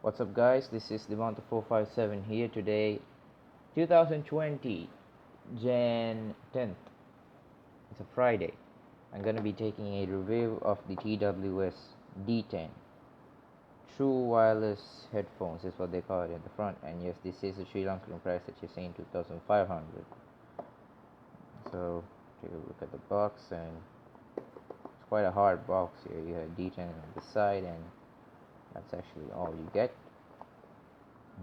What's up, guys? This is Dimantha 457 here today, 2020, Jan 10th. It's a Friday. I'm gonna be taking a review of the TWS D10 True Wireless Headphones, is what they call it at the front. And yes, this is a Sri Lankan price that you're saying 2,500. So take a look at the box, and it's quite a hard box here. You have D10 on the side, and that's actually all you get.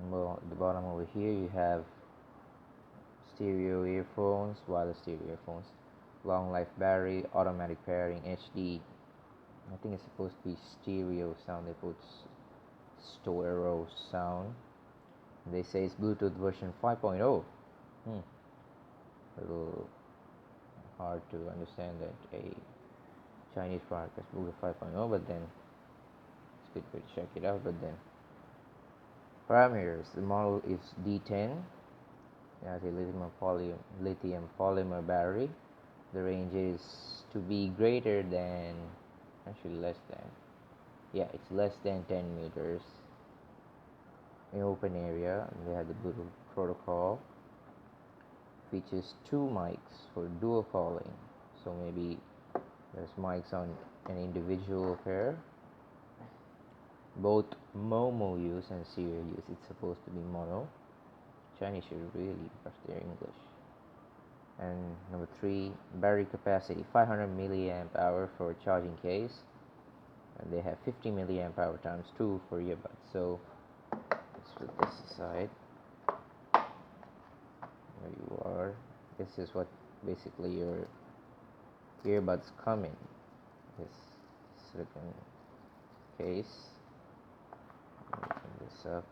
Well, at the bottom over here you have stereo earphones, wireless stereo earphones, long life battery, automatic pairing, HD. I think it's supposed to be stereo sound. They put stereo sound. They say it's Bluetooth version 5.0. A little hard to understand that a Chinese product is Bluetooth 5.0, but then it's good to check it out. But then parameters: the model is D10. It has a lithium polymer battery. The range is to be greater than, actually less than, it's less than 10 meters in open area. And they have the Bluetooth protocol. Features two mics for dual calling, so maybe there's mics on an individual pair. Both Momo use and serial use. It's supposed to be mono. Chinese should really brush their English. And number 3, battery capacity 500 milliamp hour for charging case, and they have 50 milliamp hour times 2 for earbuds. So let's put this aside. There you are. This is what basically your earbuds come in, this silicone case. Open this up.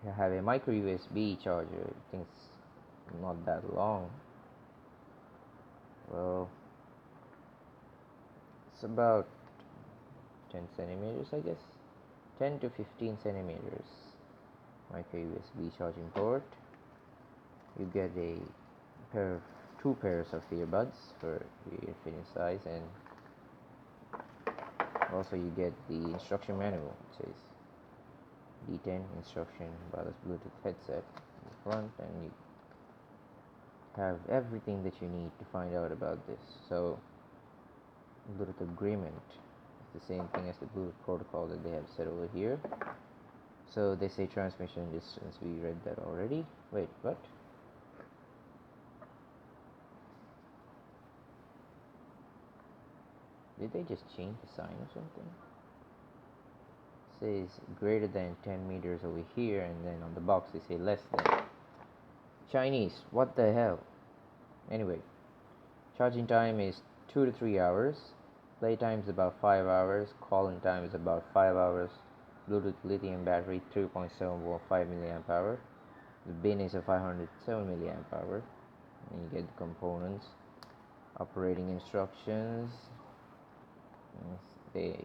You have a micro USB charger. I think it's not that long. Well, it's about 10 centimeters, I guess. 10 to 15 centimeters micro USB charging port. You get two pairs of earbuds for your fitting size, and also you get the instruction manual. It says D10 instruction wireless Bluetooth headset in the front, and you have everything that you need to find out about this. So Bluetooth agreement is the same thing as the Bluetooth protocol that they have said over here. So they say transmission distance, we read that already. Wait, what? Did they just change the sign or something? It says greater than 10 meters over here, and then on the box they say less than. Chinese, what the hell? Anyway, charging time is 2 to 3 hours. Play time is about 5 hours. Calling time is about 5 hours. Bluetooth lithium battery 3.7 volt 5 milliamp hour. The bin is a 507 milliamp hour. And you get the components. Operating instructions. They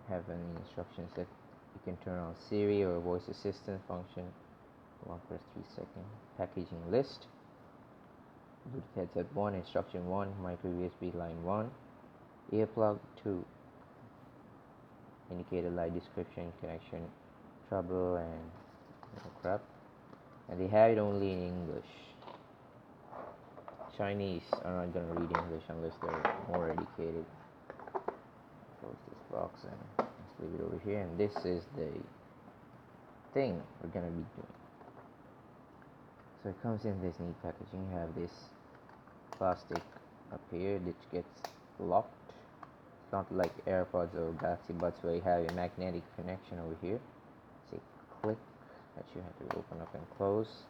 have any instructions that you can turn on Siri or voice assistant function. Press 3 seconds. Packaging list. Bluetooth headset 1, instruction 1, micro USB line 1, earplug 2, indicator light description, connection trouble, and crap. And they have it only in English. Chinese are not gonna read English unless they're more educated. Close this box and let's leave it over here. And this is the thing we're gonna be doing. So it comes in this neat packaging. You have this plastic up here which gets locked. It's not like AirPods or Galaxy Buds where you have a magnetic connection over here. It's a click that you have to open up and close.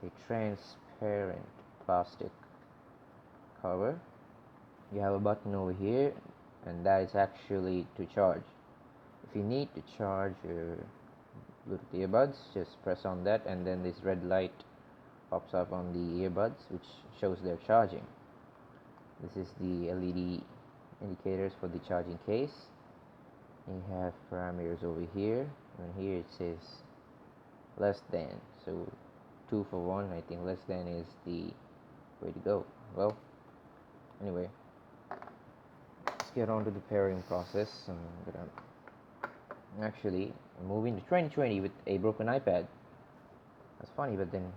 It's a transparent plastic cover. You have a button over here, and that is actually to charge. If you need to charge your Bluetooth earbuds, just press on that, and then this red light pops up on the earbuds which shows they're charging. This is the LED indicators for the charging case. You have parameters over here, and here it says less than, so 2 for 1. I think less than is the way to go. Well, anyway, get on to the pairing process. I'm gonna actually move into 2020 with a broken iPad. That's funny, but then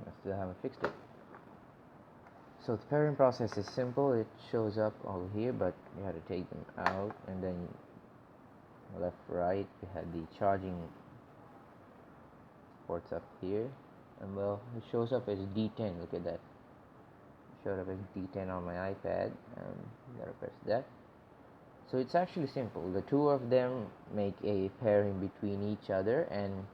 I still haven't fixed it. So the pairing process is simple. It shows up over here, but you have to take them out, and then left, right. We had the charging ports up here, and well, it shows up as D10. Look at that. It showed up as D10 on my iPad. You gotta press that. So it's actually simple. The two of them make a pairing between each other, and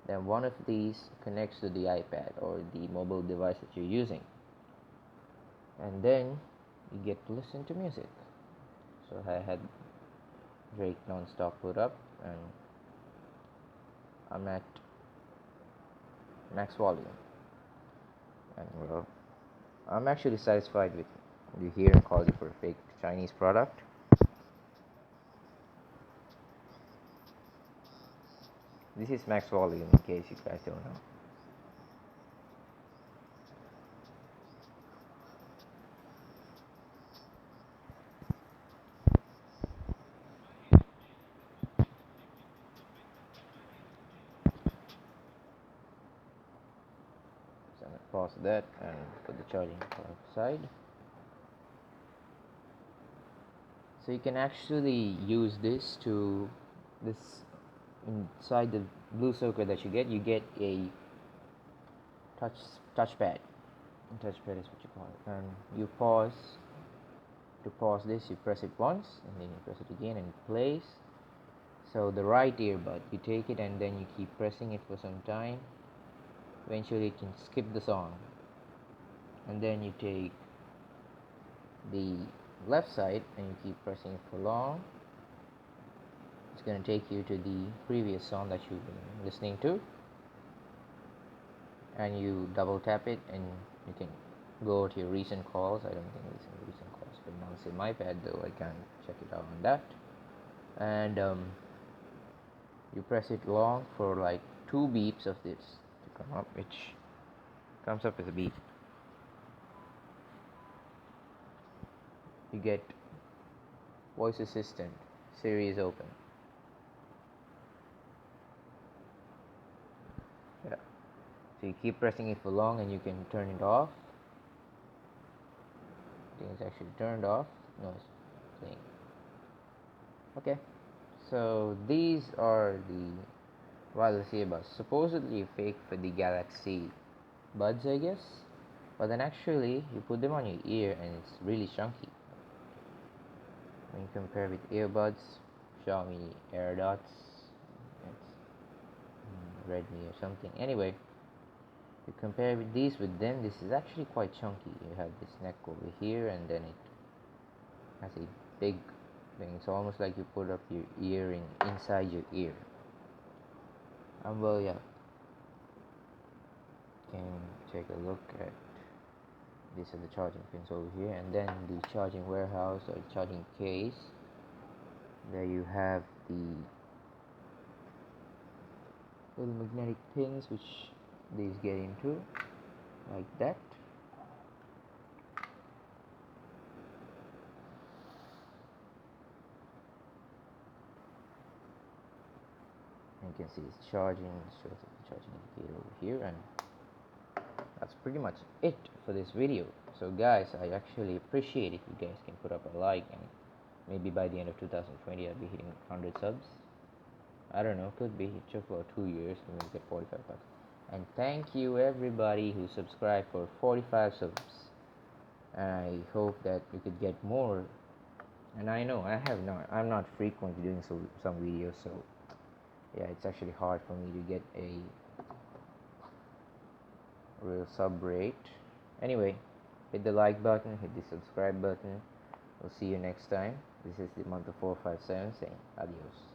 then one of these connects to the iPad or the mobile device that you're using, and then you get to listen to music. So I had Drake non-stop put up, and I'm at max volume, and well, I'm actually satisfied with the hearing quality for a fake Chinese product. This is max volume in case you guys don't know. So I'm gonna pause that and put the charging aside. So you can actually use this inside the blue circuit that you get a touchpad. Touchpad is what you call it. And you pause. To pause this, you press it once, and then you press it again, and it plays. So the right earbud, you take it and then you keep pressing it for some time. Eventually it can skip the song, and then you take the left side and you keep pressing it for long. It's going to take you to the previous song that you've been listening to, and you double tap it and you can go to your recent calls. I don't think it's in recent calls, but now it's in my iPad, though I can check it out on that. And you press it long for like 2 beeps of this to come up, which comes up as a beep. You get voice assistant, Siri is open. Yeah. So you keep pressing it for long and you can turn it off. I think it's actually turned off. No, it's playing. Okay. So these are the wireless earbuds, supposedly fake for the Galaxy Buds, I guess. But then actually you put them on your ear and it's really chunky. When you compare with earbuds, Xiaomi AirDots, it's Redmi or something. Anyway, you compare with these with them, this is actually quite chunky. You have this neck over here, and then it has a big thing. It's almost like you put up your earring inside your ear. Well, yeah. You can take a look at these are the charging pins over here, and then the charging warehouse or charging case. There you have the little magnetic pins which these get into, like that. And you can see it's charging, it shows up the charging indicator over here, and that's pretty much it for this video. So guys, I actually appreciate if you guys can put up a like, and maybe by the end of 2020 I'll be hitting 100 subs. I don't know, could be. It took about 2 years for me to get 45 bucks. And thank you everybody who subscribed for 45 subs. I hope that we could get more. And I know I'm not frequently doing some videos, so yeah, it's actually hard for me to get a real sub rate. Anyway, hit the like button, hit the subscribe button. We'll see you next time. This is Dimantha 457 saying adios.